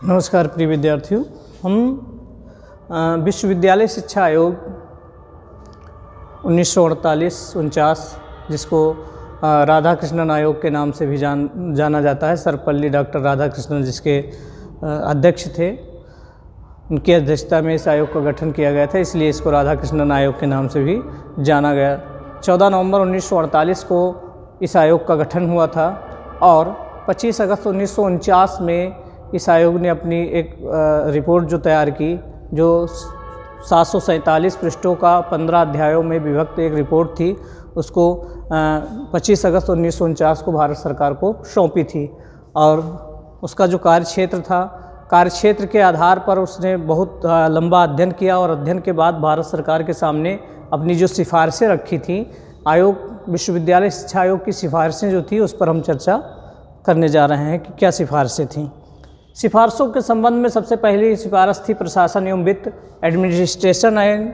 नमस्कार प्रिय विद्यार्थियों। हम विश्वविद्यालय शिक्षा आयोग 1948-49 जिसको राधाकृष्णन आयोग के नाम से भी जाना जाता है, सर्वपल्ली डॉक्टर राधाकृष्णन जिसके अध्यक्ष थे, उनकी अध्यक्षता में इस आयोग का गठन किया गया था, इसलिए इसको राधाकृष्णन आयोग के नाम से भी जाना गया। 14 नवंबर 1948 को इस आयोग का गठन हुआ था और 25 अगस्त 1949 में इस आयोग ने अपनी एक रिपोर्ट जो तैयार की, जो 747 पृष्ठों का 15 अध्यायों में विभक्त एक रिपोर्ट थी, उसको 25 अगस्त 1949 को भारत सरकार को सौंपी थी। और उसका जो कार्यक्षेत्र था, कार्यक्षेत्र के आधार पर उसने बहुत लंबा अध्ययन किया और अध्ययन के बाद भारत सरकार के सामने अपनी जो सिफारिशें रखी थी, आयोग विश्वविद्यालय शिक्षा आयोग की सिफारिशें जो थी उस पर हम चर्चा करने जा रहे हैं कि क्या सिफारिशें थीं। सिफारिशों के संबंध में सबसे पहली सिफारिश थी प्रशासन एवं वित्त, एडमिनिस्ट्रेशन एंड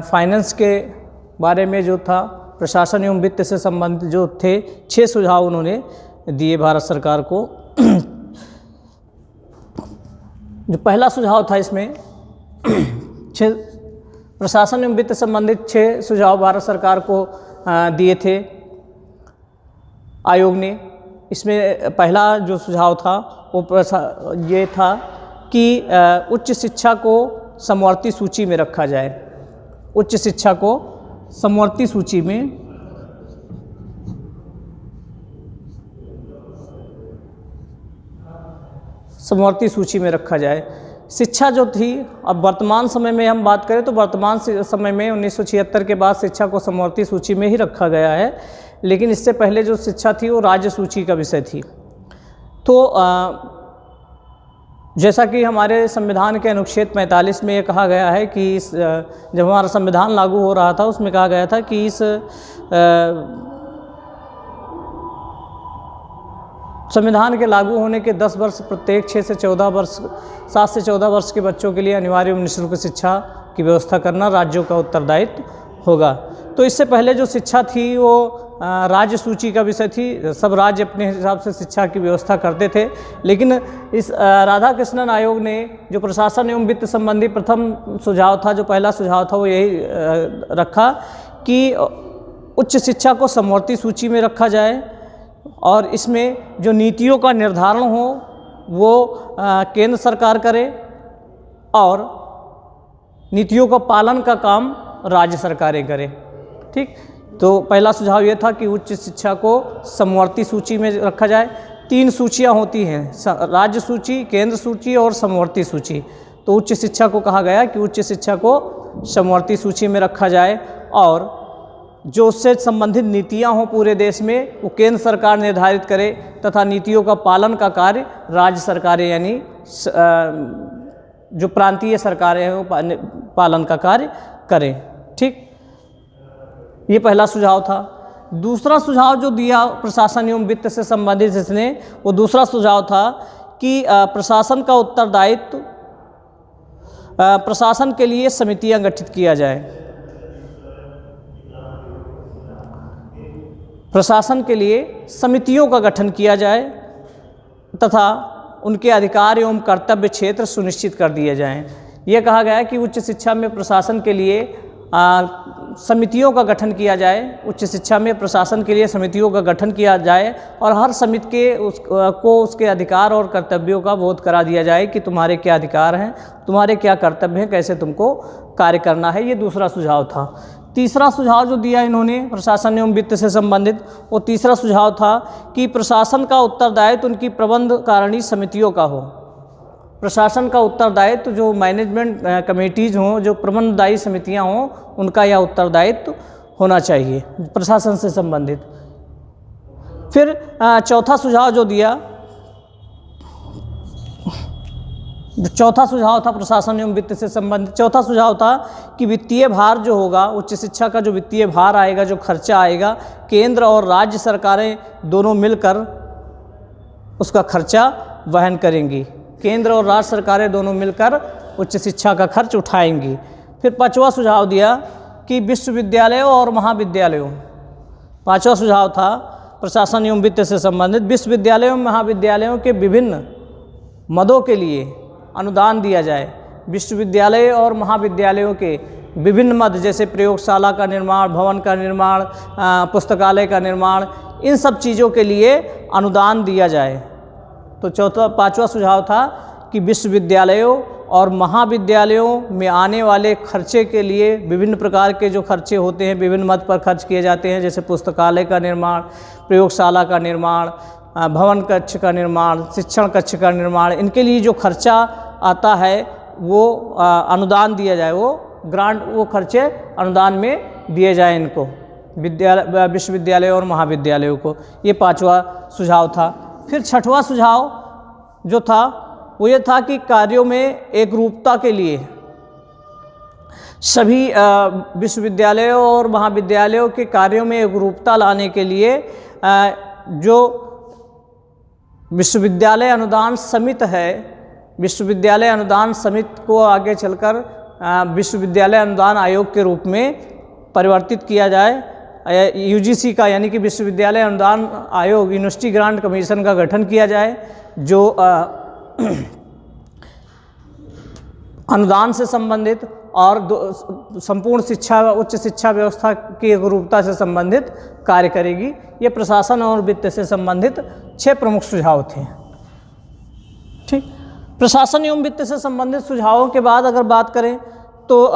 फाइनेंस के बारे में जो था, प्रशासन एवं वित्त से संबंधित जो थे 6 सुझाव उन्होंने दिए भारत सरकार को। जो पहला सुझाव था इसमें प्रशासन एवं वित्त संबंधित 6 सुझाव भारत सरकार को दिए थे आयोग ने। इसमें पहला जो सुझाव था वो ये था कि उच्च शिक्षा को समवर्ती सूची में रखा जाए। उच्च शिक्षा को समवर्ती सूची में रखा जाए। शिक्षा जो थी, अब वर्तमान समय में हम बात करें तो वर्तमान समय में 1976 के बाद शिक्षा को समवर्ती सूची में ही रखा गया है, लेकिन इससे पहले जो शिक्षा थी वो राज्य सूची का विषय थी। तो जैसा कि हमारे संविधान के अनुच्छेद 45 में ये कहा गया है कि जब हमारा संविधान लागू हो रहा था उसमें कहा गया था कि इस संविधान के लागू होने के 10 वर्ष प्रत्येक 7 से 14 वर्ष के बच्चों के लिए अनिवार्य एवं निःशुल्क शिक्षा की व्यवस्था करना राज्यों का उत्तरदायित्व होगा। तो इससे पहले जो शिक्षा थी वो राज्य सूची का विषय थी, सब राज्य अपने हिसाब से शिक्षा की व्यवस्था करते थे। लेकिन इस राधाकृष्णन आयोग ने जो प्रशासन एवं वित्त संबंधी प्रथम सुझाव था, जो पहला सुझाव था, वो यही रखा कि उच्च शिक्षा को समवर्ती सूची में रखा जाए और इसमें जो नीतियों का निर्धारण हो वो केंद्र सरकार करे और नीतियों का पालन का काम राज्य सरकारें करें। ठीक, तो पहला सुझाव ये था कि उच्च शिक्षा को समवर्ती सूची में रखा जाए। 3 सूचियाँ होती हैं, राज्य सूची, केंद्र सूची और समवर्ती सूची। तो उच्च शिक्षा को कहा गया कि उच्च शिक्षा को समवर्ती सूची में रखा जाए और जो उससे संबंधित नीतियाँ हों पूरे देश में वो केंद्र सरकार निर्धारित करे तथा नीतियों का पालन का कार्य राज्य सरकारें यानी जो प्रांतीय सरकारें हैं वो पालन का कार्य करें। ठीक, ये पहला सुझाव था। दूसरा सुझाव जो दिया प्रशासन एवं वित्त से संबंधित इसने, वो दूसरा सुझाव था कि प्रशासन का उत्तरदायित्व, प्रशासन के लिए समितियां गठित किया जाए। प्रशासन के लिए समितियों का गठन किया जाए तथा उनके अधिकार एवं कर्तव्य क्षेत्र सुनिश्चित कर दिए जाएं। यह कहा गया है कि उच्च शिक्षा में प्रशासन के लिए समितियों का गठन किया जाए। उच्च शिक्षा में प्रशासन के लिए समितियों का गठन किया जाए और हर समिति को उसके अधिकार और कर्तव्यों का बोध करा दिया जाए कि तुम्हारे क्या अधिकार हैं, तुम्हारे क्या कर्तव्य हैं, कैसे तुमको कार्य करना है। ये दूसरा सुझाव था। तीसरा सुझाव जो दिया इन्होंने प्रशासन एवं वित्त से संबंधित, वो तीसरा सुझाव था कि प्रशासन का उत्तरदायित्व उनकी प्रबंध कारिणी समितियों का हो। प्रशासन का उत्तरदायित्व जो मैनेजमेंट कमेटीज़ हों, जो प्रबंधदायी समितियां हों, उनका यह उत्तरदायित्व होना चाहिए प्रशासन से संबंधित। फिर चौथा सुझाव जो दिया, चौथा सुझाव था प्रशासन एवं वित्त से संबंधित, चौथा सुझाव था कि वित्तीय भार जो होगा, उच्च शिक्षा का जो वित्तीय भार आएगा, जो खर्चा आएगा, केंद्र और राज्य सरकारें दोनों मिलकर उसका खर्चा वहन करेंगी। केंद्र और राज्य सरकारें दोनों मिलकर उच्च शिक्षा का खर्च उठाएंगी। फिर पांचवा सुझाव दिया कि विश्वविद्यालयों और महाविद्यालयों, पांचवा सुझाव था प्रशासन एवं वित्त से संबंधित, विश्वविद्यालयों एवं महाविद्यालयों के विभिन्न मदों के लिए अनुदान दिया जाए। विश्वविद्यालय और महाविद्यालयों के विभिन्न मद जैसे प्रयोगशाला का निर्माण, भवन का निर्माण, पुस्तकालय का निर्माण, इन सब चीज़ों के लिए अनुदान दिया जाए। तो पांचवा सुझाव था कि विश्वविद्यालयों और महाविद्यालयों में आने वाले खर्चे के लिए विभिन्न प्रकार के जो खर्चे होते हैं विभिन्न मद पर खर्च किए जाते हैं, जैसे पुस्तकालय का निर्माण, प्रयोगशाला का निर्माण, भवन कक्ष का निर्माण, शिक्षण कक्ष का निर्माण, इनके लिए जो खर्चा आता है वो अनुदान दिया जाए, वो ग्रांट, वो खर्चे अनुदान में दिए जाए इनको विश्वविद्यालय और महाविद्यालयों को। ये पांचवा सुझाव था। फिर छठवां सुझाव जो था वो ये था कि कार्यों में एकरूपता के लिए सभी विश्वविद्यालयों और महाविद्यालयों के कार्यों में एकरूपता लाने के लिए जो विश्वविद्यालय अनुदान समिति है, विश्वविद्यालय अनुदान समिति को आगे चलकर विश्वविद्यालय अनुदान आयोग के रूप में परिवर्तित किया जाए। यूजीसी का यानी कि विश्वविद्यालय अनुदान आयोग, यूनिवर्सिटी ग्रांट कमीशन का गठन किया जाए, जो अनुदान से संबंधित और संपूर्ण शिक्षा, उच्च शिक्षा व्यवस्था की एकरूपता से संबंधित कार्य करेगी। ये प्रशासन और वित्त से संबंधित 6 प्रमुख सुझाव थे। ठीक, प्रशासन एवं वित्त से संबंधित सुझावों के बाद अगर बात करें तो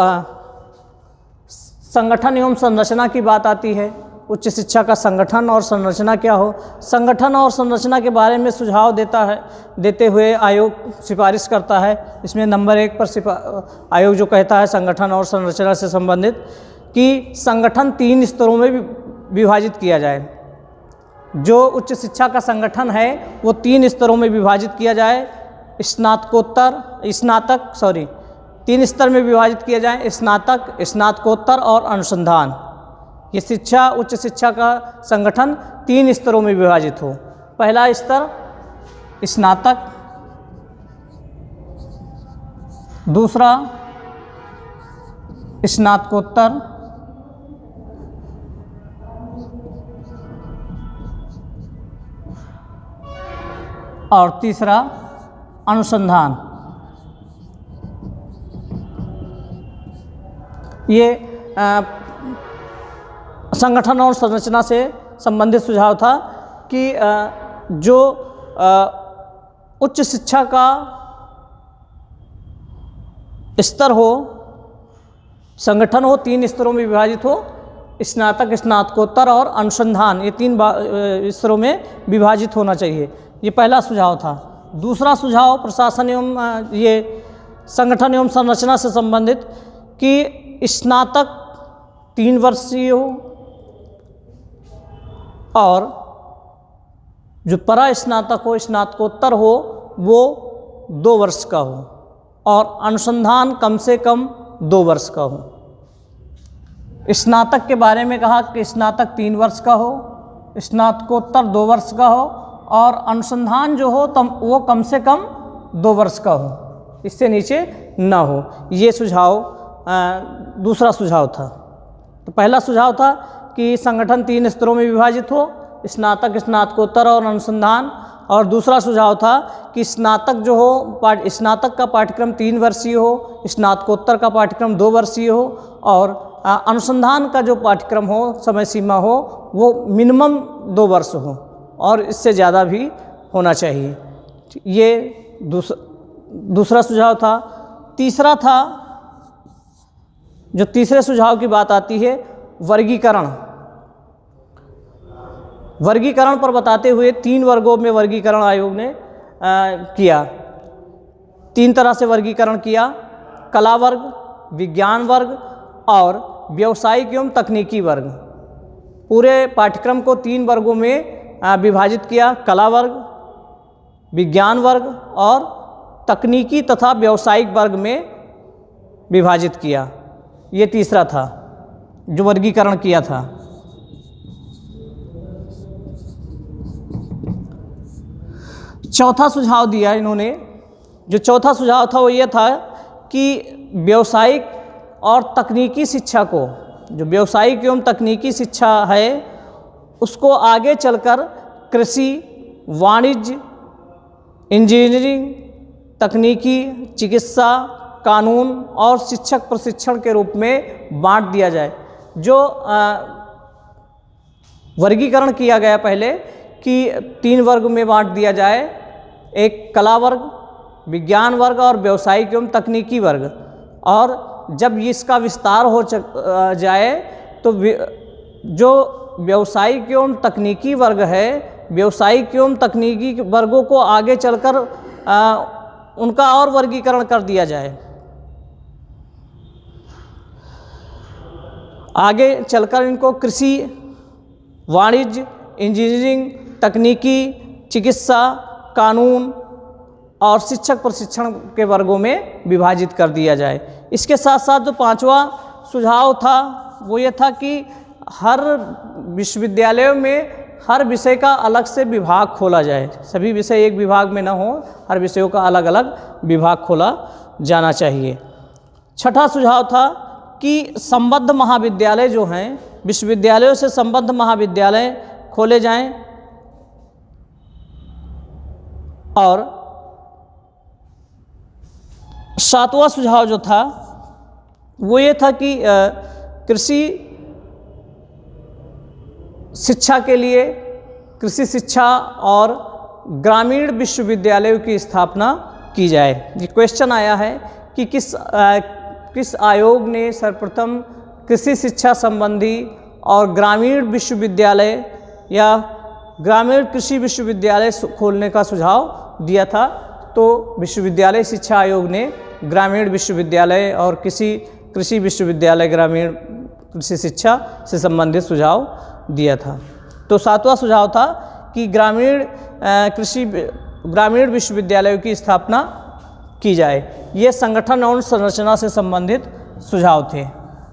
संगठन एवं संरचना की बात आती है। उच्च शिक्षा का संगठन और संरचना क्या हो, संगठन और संरचना के बारे में सुझाव देते हुए आयोग सिफारिश करता है। इसमें नंबर 1 पर आयोग जो कहता है संगठन और संरचना से संबंधित कि संगठन 3 स्तरों में विभाजित किया जाए। जो उच्च शिक्षा का संगठन है वो 3 स्तरों में विभाजित किया जाए। स्नातक 3 स्तर में विभाजित किया जाए, स्नातक, स्नातकोत्तर और अनुसंधान। ये शिक्षा, उच्च शिक्षा का संगठन 3 स्तरों में विभाजित हो। पहला स्तर स्नातक, दूसरा स्नातकोत्तर, और तीसरा अनुसंधान। ये संगठन और संरचना से संबंधित सुझाव था कि जो उच्च शिक्षा का स्तर हो, संगठन हो, 3 स्तरों में विभाजित हो, स्नातक, स्नातकोत्तर और अनुसंधान, ये 3 स्तरों में विभाजित होना चाहिए। ये पहला सुझाव था। दूसरा सुझाव प्रशासन एवं ये संगठन एवं संरचना से संबंधित कि स्नातक 3 वर्षीय हो और जो परा स्नातक हो, स्नातकोत्तर हो, वो 2 वर्ष का हो और अनुसंधान कम से कम 2 वर्ष का हो। स्नातक के बारे में कहा कि स्नातक 3 वर्ष का हो, स्नातकोत्तर 2 वर्ष का हो और अनुसंधान जो हो वो कम से कम 2 वर्ष का हो, इससे नीचे ना हो। ये सुझाव दूसरा सुझाव था। तो पहला सुझाव था कि संगठन 3 स्तरों में विभाजित हो, स्नातक, स्नातकोत्तर और अनुसंधान। और दूसरा सुझाव था कि स्नातक जो हो, स्नातक का पाठ्यक्रम 3 वर्षीय हो, स्नातकोत्तर का पाठ्यक्रम 2 वर्षीय हो और अनुसंधान का जो पाठ्यक्रम हो, समय सीमा हो, वो मिनिमम 2 वर्ष हो और इससे ज़्यादा भी होना चाहिए। ये दूसरा सुझाव था। तीसरा था, जो तीसरे सुझाव की बात आती है, वर्गीकरण। वर्गीकरण पर बताते हुए 3 वर्गों में वर्गीकरण आयोग ने किया। 3 तरह से वर्गीकरण किया: कला वर्ग, विज्ञान वर्ग और व्यावसायिक एवं तकनीकी वर्ग। पूरे पाठ्यक्रम को 3 वर्गों में विभाजित किया: कला वर्ग, विज्ञान वर्ग और तकनीकी तथा व्यावसायिक वर्ग में विभाजित किया। ये तीसरा था जो वर्गीकरण किया था। चौथा सुझाव दिया इन्होंने। जो चौथा सुझाव था वो ये था कि व्यावसायिक और तकनीकी शिक्षा को, जो व्यावसायिक एवं तकनीकी शिक्षा है, उसको आगे चलकर कृषि, वाणिज्य, इंजीनियरिंग तकनीकी, चिकित्सा, कानून और शिक्षक प्रशिक्षण के रूप में बांट दिया जाए। जो वर्गीकरण किया गया पहले कि 3 वर्ग में बांट दिया जाए, एक कला वर्ग, विज्ञान वर्ग और व्यावसायिक एवं तकनीकी वर्ग। और जब इसका विस्तार हो जाए तो जो व्यावसायिक एवं तकनीकी वर्ग है, व्यावसायिक एवं तकनीकी वर्गों को आगे चलकर उनका और वर्गीकरण कर दिया जाए। आगे चलकर इनको कृषि, वाणिज्य, इंजीनियरिंग, तकनीकी, चिकित्सा, कानून और शिक्षक प्रशिक्षण के वर्गों में विभाजित कर दिया जाए। इसके साथ साथ जो 5वां सुझाव था वो ये था कि हर विश्वविद्यालयों में हर विषय का अलग से विभाग खोला जाए। सभी विषय एक विभाग में न हो, हर विषयों का अलग अलग विभाग खोला जाना चाहिए। 6वां सुझाव था कि संबद्ध महाविद्यालय जो हैं, विश्वविद्यालयों से संबद्ध महाविद्यालय खोले जाएं। और 7वां सुझाव जो था वो ये था कि कृषि शिक्षा के लिए कृषि शिक्षा और ग्रामीण विश्वविद्यालयों की स्थापना की जाए। ये क्वेश्चन आया है कि किस आयोग ने सर्वप्रथम कृषि शिक्षा संबंधी और ग्रामीण विश्वविद्यालय या ग्रामीण कृषि विश्वविद्यालय खोलने का सुझाव दिया था। तो विश्वविद्यालय शिक्षा आयोग ने ग्रामीण विश्वविद्यालय और कृषि विश्वविद्यालय ग्रामीण कृषि शिक्षा से संबंधित सुझाव दिया था। तो 7वां सुझाव था कि ग्रामीण विश्वविद्यालयों की स्थापना की जाए। ये संगठन और संरचना से संबंधित सुझाव थे।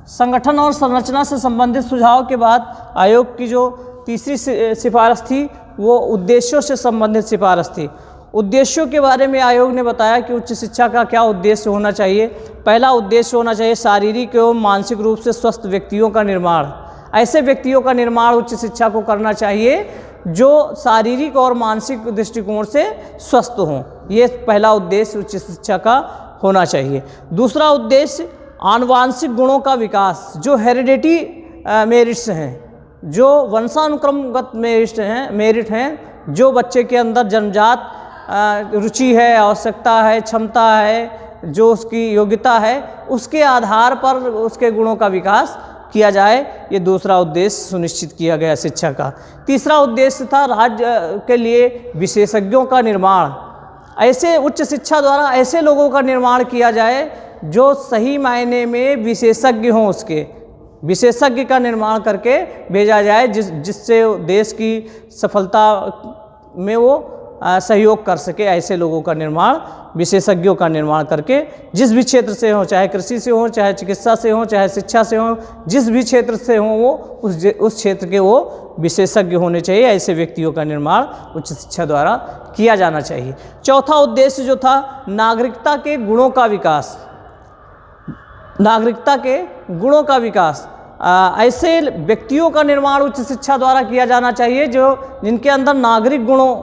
संगठन और संरचना से संबंधित सुझाव के बाद आयोग की जो तीसरी सिफारिश थी वो उद्देश्यों से संबंधित सिफारिश थी। उद्देश्यों के बारे में आयोग ने बताया कि उच्च शिक्षा का क्या उद्देश्य होना चाहिए। पहला उद्देश्य होना चाहिए शारीरिक एवं मानसिक रूप से स्वस्थ व्यक्तियों का निर्माण। ऐसे व्यक्तियों का निर्माण उच्च शिक्षा को करना चाहिए जो शारीरिक और मानसिक दृष्टिकोण से स्वस्थ हों। ये पहला उद्देश्य उच्च शिक्षा का होना चाहिए। दूसरा उद्देश्य आनुवांशिक गुणों का विकास, जो हेरिडिटी मेरिट्स हैं, जो वंशानुक्रमगत मेरिट हैं, जो बच्चे के अंदर जन्मजात रुचि है, आवश्यकता है, क्षमता है, जो उसकी योग्यता है, उसके आधार पर उसके गुणों का विकास किया जाए। ये दूसरा उद्देश्य सुनिश्चित किया गया शिक्षा का। तीसरा उद्देश्य था राज्य के लिए विशेषज्ञों का निर्माण। ऐसे उच्च शिक्षा द्वारा ऐसे लोगों का निर्माण किया जाए जो सही मायने में विशेषज्ञ हों, उसके विशेषज्ञ का निर्माण करके भेजा जाए जिससे देश की सफलता में वो सहयोग कर सके। ऐसे लोगों का निर्माण, विशेषज्ञों का निर्माण करके जिस भी क्षेत्र से हो, चाहे कृषि से हो, चाहे चिकित्सा से हो, चाहे शिक्षा से हो, जिस भी क्षेत्र से हो वो उस क्षेत्र के वो विशेषज्ञ होने चाहिए। ऐसे व्यक्तियों का निर्माण उच्च शिक्षा द्वारा किया जाना चाहिए। चौथा उद्देश्य जो था नागरिकता के गुणों का विकास। नागरिकता के गुणों का विकास, ऐसे व्यक्तियों का निर्माण उच्च शिक्षा द्वारा किया जाना चाहिए जिनके अंदर नागरिक गुणों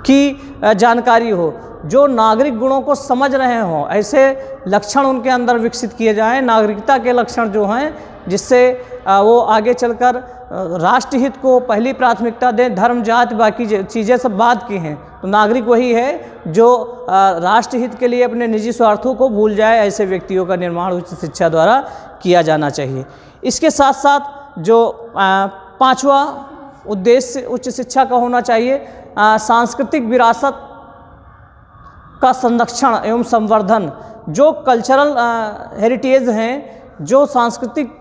की जानकारी हो, जो नागरिक गुणों को समझ रहे हों। ऐसे लक्षण उनके अंदर विकसित किए जाएं, नागरिकता के लक्षण जो हैं, जिससे वो आगे चलकर राष्ट्रहित को पहली प्राथमिकता दें। धर्म, जाति, बाकी चीज़ें सब बाद की हैं। तो नागरिक वही है जो राष्ट्रहित के लिए अपने निजी स्वार्थों को भूल जाए। ऐसे व्यक्तियों का निर्माण उच्च शिक्षा द्वारा किया जाना चाहिए। इसके साथ साथ जो 5वां उद्देश्य उच्च शिक्षा का होना चाहिए, सांस्कृतिक विरासत का संरक्षण एवं संवर्धन। जो कल्चरल हेरिटेज हैं, जो सांस्कृतिक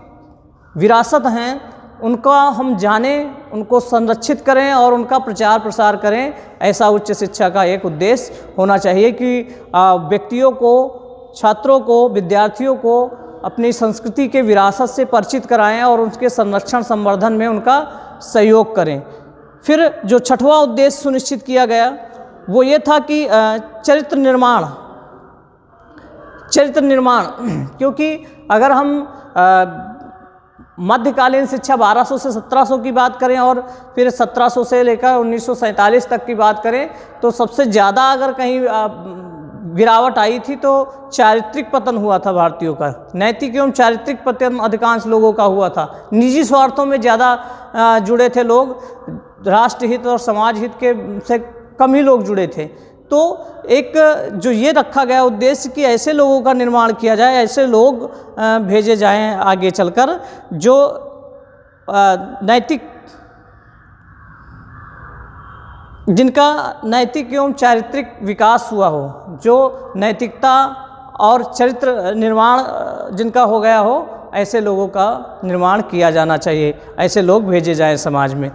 विरासत हैं, उनका हम जानें, उनको संरक्षित करें और उनका प्रचार प्रसार करें। ऐसा उच्च शिक्षा का एक उद्देश्य होना चाहिए कि व्यक्तियों को, छात्रों को, विद्यार्थियों को अपनी संस्कृति के विरासत से परिचित कराएं और उसके संरक्षण संवर्धन में उनका सहयोग करें। फिर जो 6वां उद्देश्य सुनिश्चित किया गया वो ये था कि चरित्र निर्माण। क्योंकि अगर हम मध्यकालीन शिक्षा 1200 से 1700 की बात करें और फिर 1700 से लेकर 1947 तक की बात करें तो सबसे ज़्यादा अगर कहीं गिरावट आई थी तो चारित्रिक पतन हुआ था भारतीयों का। नैतिक एवं चारित्रिक पतन अधिकांश लोगों का हुआ था। निजी स्वार्थों में ज़्यादा जुड़े थे लोग, राष्ट्रहित और समाज हित के से कम ही लोग जुड़े थे। तो एक जो ये रखा गया उद्देश्य कि ऐसे लोगों का निर्माण किया जाए, ऐसे लोग भेजे जाएं आगे चलकर जो नैतिक, जिनका नैतिक एवं चारित्रिक विकास हुआ हो, जो नैतिकता और चरित्र निर्माण जिनका हो गया हो, ऐसे लोगों का निर्माण किया जाना चाहिए, ऐसे लोग भेजे जाएं समाज में।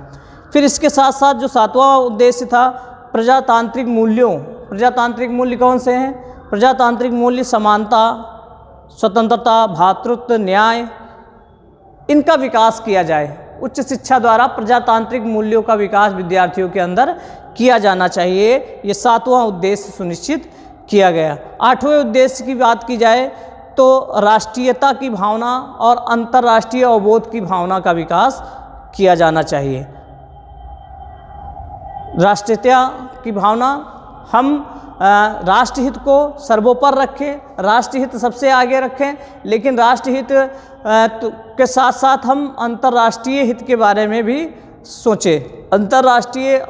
फिर इसके साथ साथ जो 7वां उद्देश्य था प्रजातांत्रिक मूल्यों। प्रजातांत्रिक मूल्य कौन से हैं? प्रजातांत्रिक मूल्य समानता, स्वतंत्रता, भ्रातृत्व, न्याय, इनका विकास किया जाए। उच्च शिक्षा द्वारा प्रजातांत्रिक मूल्यों का विकास विद्यार्थियों के अंदर किया जाना चाहिए। ये 7वां उद्देश्य सुनिश्चित किया गया। 8वें उद्देश्य की बात की जाए तो राष्ट्रीयता की भावना और अंतर्राष्ट्रीय अवबोध की भावना का विकास किया जाना चाहिए। राष्ट्रीयता की भावना, हम राष्ट्रहित को सर्वोपर रखें, राष्ट्रहित सबसे आगे रखें, लेकिन राष्ट्रहित के साथ साथ हम अंतर्राष्ट्रीय हित के बारे में भी सोचें। अंतर्राष्ट्रीय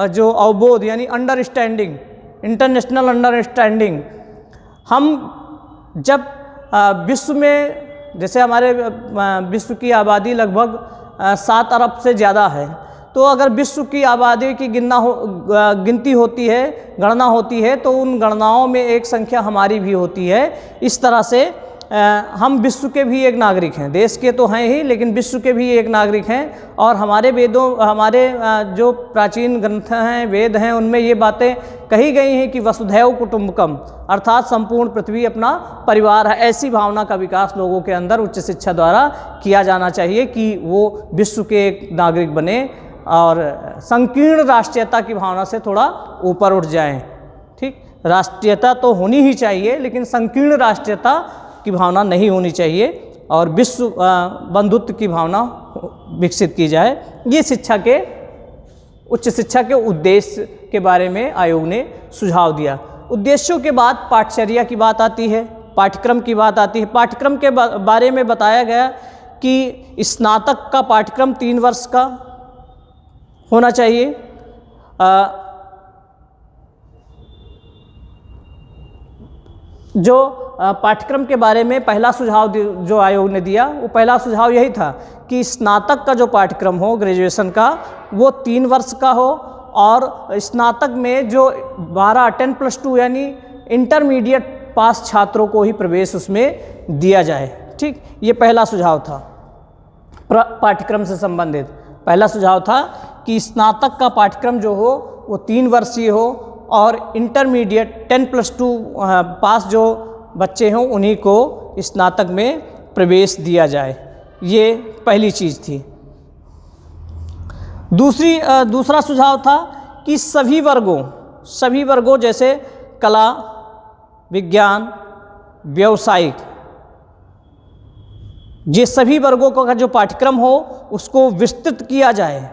जो अवबोध यानी अंडरस्टैंडिंग, इंटरनेशनल अंडरस्टैंडिंग, हम जब विश्व में, जैसे हमारे विश्व की आबादी लगभग 7 अरब से ज़्यादा है, तो अगर विश्व की आबादी की गिनती होती है, गणना होती है, तो उन गणनाओं में एक संख्या हमारी भी होती है। इस तरह से हम विश्व के भी एक नागरिक हैं, देश के तो हैं ही लेकिन विश्व के भी एक नागरिक हैं। और हमारे वेदों, हमारे जो प्राचीन ग्रंथ हैं, वेद हैं, उनमें ये बातें कही गई हैं कि वसुधैव कुटुंबकम, अर्थात संपूर्ण पृथ्वी अपना परिवार है। ऐसी भावना का विकास लोगों के अंदर उच्च शिक्षा द्वारा किया जाना चाहिए कि वो विश्व के एक नागरिक बने और संकीर्ण राष्ट्रीयता की भावना से थोड़ा ऊपर उठ जाएं। ठीक, राष्ट्रीयता तो होनी ही चाहिए लेकिन संकीर्ण राष्ट्रीयता की भावना नहीं होनी चाहिए और विश्व बंधुत्व की भावना विकसित की जाए। ये शिक्षा के, उच्च शिक्षा के उद्देश्य के बारे में आयोग ने सुझाव दिया। उद्देश्यों के बाद पाठचर्या की बात आती है, पाठ्यक्रम की बात आती है। पाठ्यक्रम के बारे में बताया गया कि स्नातक का पाठ्यक्रम 3 वर्ष का होना चाहिए। जो पाठ्यक्रम के बारे में पहला सुझाव जो आयोग ने दिया, वो पहला सुझाव यही था कि स्नातक का जो पाठ्यक्रम हो, ग्रेजुएशन का, वो 3 वर्ष का हो और स्नातक में जो 10+2 यानी इंटरमीडिएट पास छात्रों को ही प्रवेश उसमें दिया जाए। ठीक, ये पहला सुझाव था पाठ्यक्रम से संबंधित। पहला सुझाव था कि स्नातक का पाठ्यक्रम जो हो वो 3 वर्षीय हो और इंटरमीडिएट 10+2 पास जो बच्चे हों उन्हीं को स्नातक में प्रवेश दिया जाए। ये पहली चीज़ थी। दूसरा सुझाव था कि सभी वर्गों जैसे कला, विज्ञान, व्यावसायिक, ये सभी वर्गों का जो पाठ्यक्रम हो उसको विस्तृत किया जाए।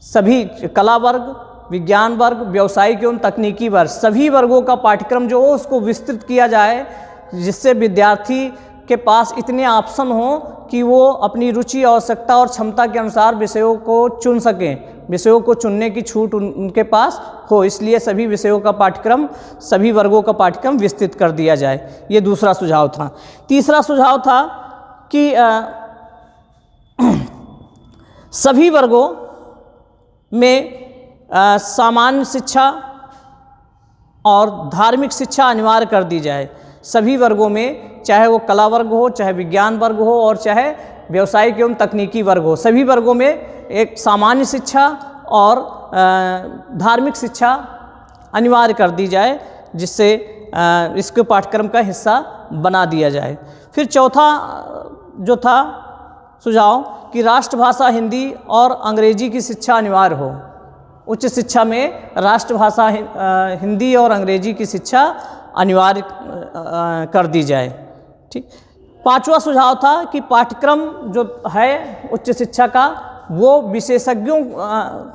सभी कला वर्ग, विज्ञान वर्ग, व्यावसायिक एवं तकनीकी वर्ग, सभी वर्गों का पाठ्यक्रम जो हो उसको विस्तृत किया जाए, जिससे विद्यार्थी के पास इतने ऑप्शन हों कि वो अपनी रुचि, आवश्यकता और क्षमता के अनुसार विषयों को चुन सकें। विषयों को चुनने की छूट उनके पास हो, इसलिए सभी विषयों का पाठ्यक्रम, सभी वर्गों का पाठ्यक्रम विस्तृत कर दिया जाए। ये दूसरा सुझाव था। तीसरा सुझाव था कि सभी वर्गों में सामान्य शिक्षा और धार्मिक शिक्षा अनिवार्य कर दी जाए। सभी वर्गों में, चाहे वो कला वर्ग हो, चाहे विज्ञान वर्ग हो और चाहे व्यावसायिक एवं तकनीकी वर्ग हो, सभी वर्गों में एक सामान्य शिक्षा और धार्मिक शिक्षा अनिवार्य कर दी जाए, जिससे इसको पाठ्यक्रम का हिस्सा बना दिया जाए। फिर चौथा जो था सुझाव कि राष्ट्रभाषा हिंदी और अंग्रेजी की शिक्षा अनिवार्य हो। उच्च शिक्षा में राष्ट्रभाषा हिंदी और अंग्रेजी की शिक्षा अनिवार्य कर दी जाए। ठीक, 5वां सुझाव था कि पाठ्यक्रम जो है उच्च शिक्षा का वो विशेषज्ञों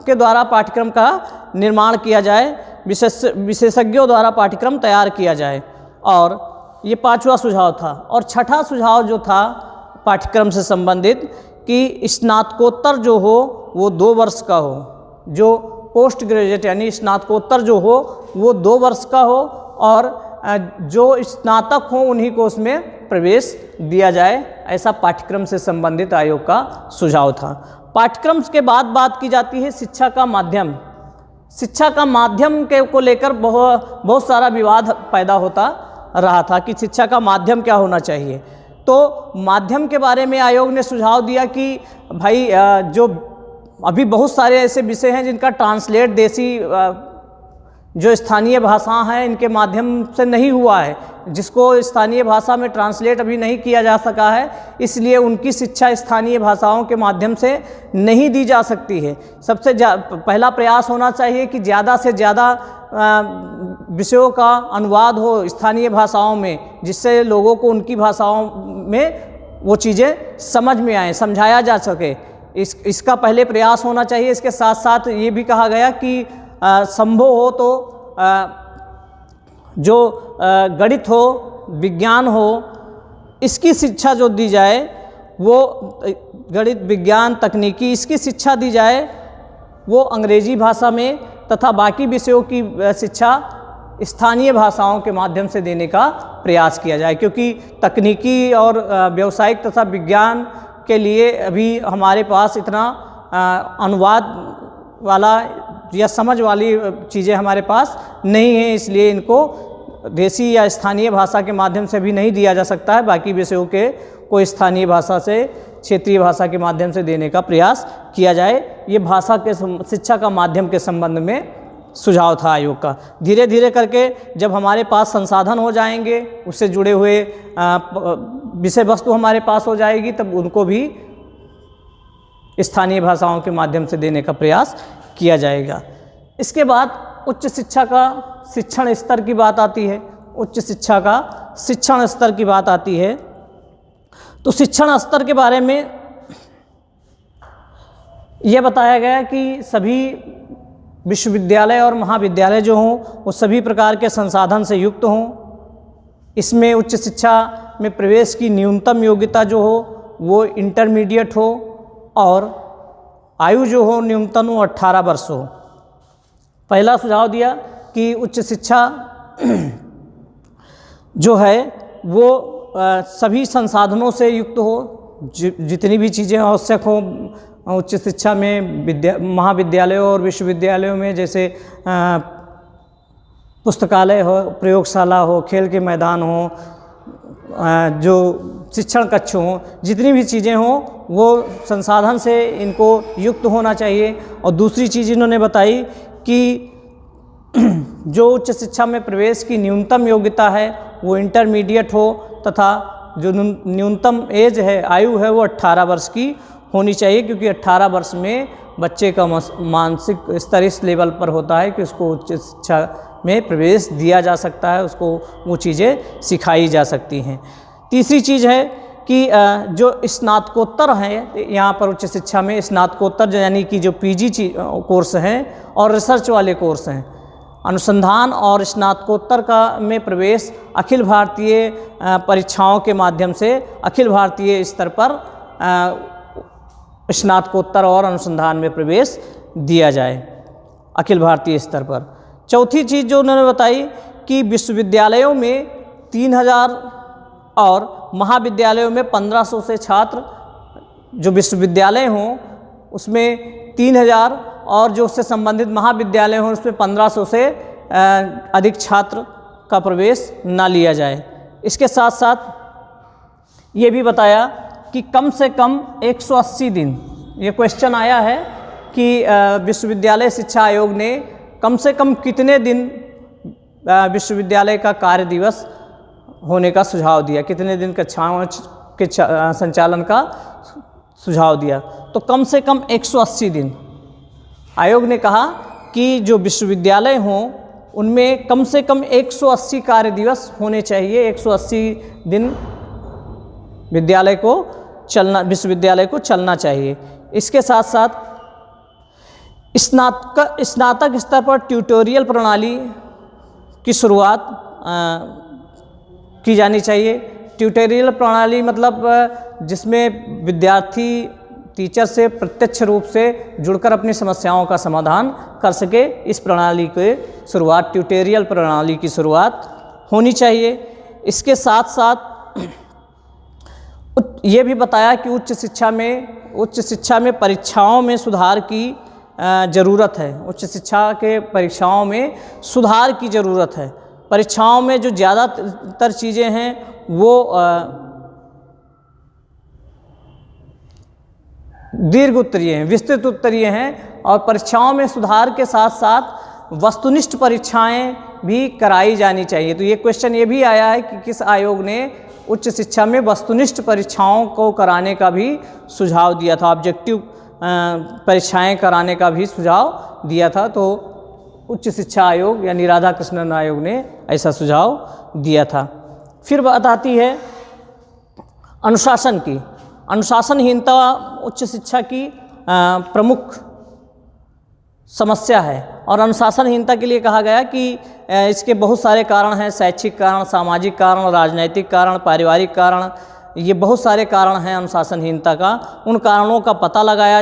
के द्वारा पाठ्यक्रम का निर्माण किया जाए, विशेषज्ञों द्वारा पाठ्यक्रम तैयार किया जाए। और ये 5वां सुझाव था। और 6ठा सुझाव जो था पाठ्यक्रम से संबंधित कि स्नातकोत्तर जो हो वो 2 वर्ष का हो, जो पोस्ट ग्रेजुएट यानी स्नातकोत्तर जो हो वो 2 वर्ष का हो, और जो स्नातक हो उन्हीं को उसमें प्रवेश दिया जाए। ऐसा पाठ्यक्रम से संबंधित आयोग का सुझाव था। पाठ्यक्रम के बाद बात की जाती है शिक्षा का माध्यम। शिक्षा का माध्यम के को लेकर बहुत सारा विवाद पैदा होता रहा था कि शिक्षा का माध्यम क्या होना चाहिए। तो माध्यम के बारे में आयोग ने सुझाव दिया कि भाई जो अभी बहुत सारे ऐसे विषय हैं जिनका ट्रांसलेट देसी जो स्थानीय भाषा हैं इनके माध्यम से नहीं हुआ है, जिसको स्थानीय भाषा में ट्रांसलेट अभी नहीं किया जा सका है, इसलिए उनकी शिक्षा स्थानीय भाषाओं के माध्यम से नहीं दी जा सकती है। सबसे पहला प्रयास होना चाहिए कि ज़्यादा से ज़्यादा विषयों का अनुवाद हो स्थानीय भाषाओं में, जिससे लोगों को उनकी भाषाओं में वो चीज़ें समझ में आए, समझाया जा सके। इसका पहले प्रयास होना चाहिए। इसके साथ साथ ये भी कहा गया कि संभव हो तो जो गणित हो, विज्ञान हो, इसकी शिक्षा जो दी जाए वो गणित, विज्ञान, तकनीकी इसकी शिक्षा दी जाए वो अंग्रेजी भाषा में, तथा बाकी विषयों की शिक्षा स्थानीय भाषाओं के माध्यम से देने का प्रयास किया जाए। क्योंकि तकनीकी और व्यावसायिक तथा विज्ञान के लिए अभी हमारे पास इतना अनुवाद वाला या समझ वाली चीज़ें हमारे पास नहीं हैं, इसलिए इनको देसी या स्थानीय भाषा के माध्यम से भी नहीं दिया जा सकता है। बाकी विषयों के कोई स्थानीय भाषा से, क्षेत्रीय भाषा के माध्यम से देने का प्रयास किया जाए। ये भाषा के शिक्षा का माध्यम के संबंध में सुझाव था आयोग का। धीरे धीरे करके जब हमारे पास संसाधन हो जाएंगे, उससे जुड़े हुए विषय वस्तु हमारे पास हो जाएगी, तब उनको भी स्थानीय भाषाओं के माध्यम से देने का प्रयास किया जाएगा। इसके बाद उच्च शिक्षा का शिक्षण स्तर की बात आती है। उच्च शिक्षा का शिक्षण स्तर की बात आती है तो शिक्षण स्तर के बारे में यह बताया गया कि सभी विश्वविद्यालय और महाविद्यालय जो हों वो सभी प्रकार के संसाधन से युक्त हों। इसमें उच्च शिक्षा में प्रवेश की न्यूनतम योग्यता जो हो वो इंटरमीडिएट हो, और आयु जो हो न्यूनतम 18 वर्ष हो। पहला सुझाव दिया कि उच्च शिक्षा जो है वो सभी संसाधनों से युक्त हो, जितनी भी चीज़ें आवश्यक हों उच्च शिक्षा में महाविद्यालयों और विश्वविद्यालयों में, जैसे पुस्तकालय हो, प्रयोगशाला हो, खेल के मैदान हो, जो शिक्षण कक्ष हों, जितनी भी चीज़ें हों वो संसाधन से इनको युक्त होना चाहिए। और दूसरी चीज़ इन्होंने बताई कि जो उच्च शिक्षा में प्रवेश की न्यूनतम योग्यता है वो इंटरमीडिएट हो, तथा जो न्यूनतम एज है, आयु है, वो 18 वर्ष की होनी चाहिए। क्योंकि 18 वर्ष में बच्चे का मानसिक स्तर इस लेवल पर होता है कि उसको उच्च शिक्षा में प्रवेश दिया जा सकता है, उसको वो चीज़ें सिखाई जा सकती हैं। तीसरी चीज़ है कि जो स्नातकोत्तर हैं, यहाँ पर उच्च शिक्षा में स्नातकोत्तर यानी कि जो पीजी कोर्स हैं और रिसर्च वाले कोर्स हैं, अनुसंधान और स्नातकोत्तर का में प्रवेश अखिल भारतीय परीक्षाओं के माध्यम से अखिल भारतीय स्तर पर स्नातकोत्तर और अनुसंधान में प्रवेश दिया जाए अखिल भारतीय स्तर पर। चौथी चीज़ जो उन्होंने बताई कि विश्वविद्यालयों में 3000 और महाविद्यालयों में 1500 से छात्र, जो विश्वविद्यालय हों उसमें 3000 और जो उससे संबंधित महाविद्यालय हों उसमें 1500 से अधिक छात्र का प्रवेश ना लिया जाए। इसके साथ साथ ये भी बताया कि कम से कम 180 दिन, ये क्वेश्चन आया है कि विश्वविद्यालय शिक्षा आयोग ने कम से कम कितने दिन विश्वविद्यालय का कार्य दिवस होने का सुझाव दिया, कितने दिन कक्षाओं के संचालन का सुझाव दिया। तो कम से कम 180 दिन आयोग ने कहा कि जो विश्वविद्यालय हों उनमें कम से कम 180 कार्य दिवस होने चाहिए, 180 दिन विश्वविद्यालय को चलना चाहिए। इसके साथ साथ स्नातक स्तर पर ट्यूटोरियल प्रणाली की शुरुआत की जानी चाहिए। ट्यूटोरियल प्रणाली मतलब जिसमें विद्यार्थी टीचर से प्रत्यक्ष रूप से जुड़कर अपनी समस्याओं का समाधान कर सके, इस प्रणाली की शुरुआत, ट्यूटोरियल प्रणाली की शुरुआत होनी चाहिए। इसके साथ साथ ये भी बताया कि उच्च शिक्षा में परीक्षाओं में सुधार की ज़रूरत है। उच्च शिक्षा के परीक्षाओं में सुधार की ज़रूरत है। परीक्षाओं में जो ज़्यादातर चीज़ें हैं वो दीर्घ उत्तरीय हैं, विस्तृत उत्तरीय हैं, और परीक्षाओं में सुधार के साथ साथ वस्तुनिष्ठ परीक्षाएं भी कराई जानी चाहिए। तो ये क्वेश्चन ये भी आया है कि किस आयोग ने उच्च शिक्षा में वस्तुनिष्ठ परीक्षाओं को कराने का भी सुझाव दिया था, ऑब्जेक्टिव परीक्षाएं कराने का भी सुझाव दिया था। तो उच्च शिक्षा आयोग यानी राधाकृष्णन आयोग ने ऐसा सुझाव दिया था। फिर बात आती है अनुशासन की। अनुशासनहीनता उच्च शिक्षा की प्रमुख समस्या है, और अनुशासनहीनता के लिए कहा गया कि इसके बहुत सारे कारण हैं, शैक्षिक कारण, सामाजिक कारण, राजनैतिक कारण, पारिवारिक कारण, ये बहुत सारे कारण हैं अनुशासनहीनता का। उन कारणों का पता लगाया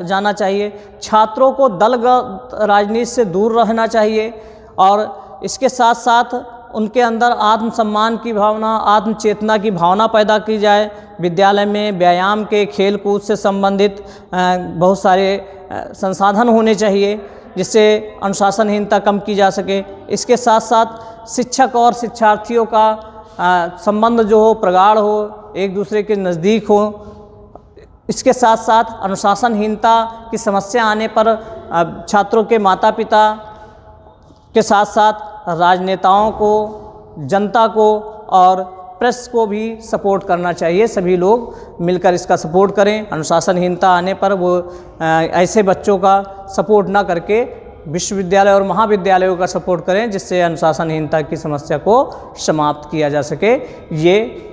जाना चाहिए। छात्रों को दलगत राजनीति से दूर रहना चाहिए, और इसके साथ साथ उनके अंदर आत्मसम्मान की भावना, आत्मचेतना की भावना पैदा की जाए। विद्यालय में व्यायाम के, खेल कूद से संबंधित बहुत सारे संसाधन होने चाहिए जिससे अनुशासनहीनता कम की जा सके। इसके साथ साथ शिक्षक और शिक्षार्थियों का संबंध जो हो, प्रगाढ़ हो, एक दूसरे के नज़दीक हो। इसके साथ साथ अनुशासनहीनता की समस्या आने पर छात्रों के माता पिता के साथ साथ राजनेताओं को, जनता को और प्रेस को भी सपोर्ट करना चाहिए। सभी लोग मिलकर इसका सपोर्ट करें। अनुशासनहीनता आने पर वो ऐसे बच्चों का सपोर्ट ना करके विश्वविद्यालय और महाविद्यालयों का सपोर्ट करें, जिससे अनुशासनहीनता की समस्या को समाप्त किया जा सके। ये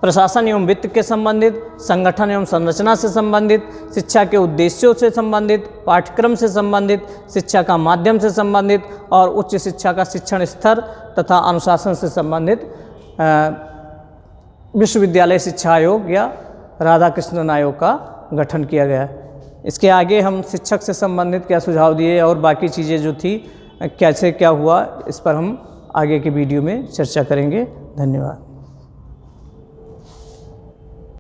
प्रशासन एवं वित्त के संबंधित, संगठन एवं संरचना से संबंधित, शिक्षा के उद्देश्यों से संबंधित, पाठ्यक्रम से संबंधित, शिक्षा का माध्यम से संबंधित और उच्च शिक्षा का शिक्षण स्तर तथा अनुशासन से संबंधित विश्वविद्यालय शिक्षा आयोग या राधाकृष्णन आयोग का गठन किया गया। इसके आगे हम शिक्षक से संबंधित क्या सुझाव दिए और बाकी चीज़ें जो थी कैसे क्या हुआ, इस पर हम आगे के वीडियो में चर्चा करेंगे। धन्यवाद।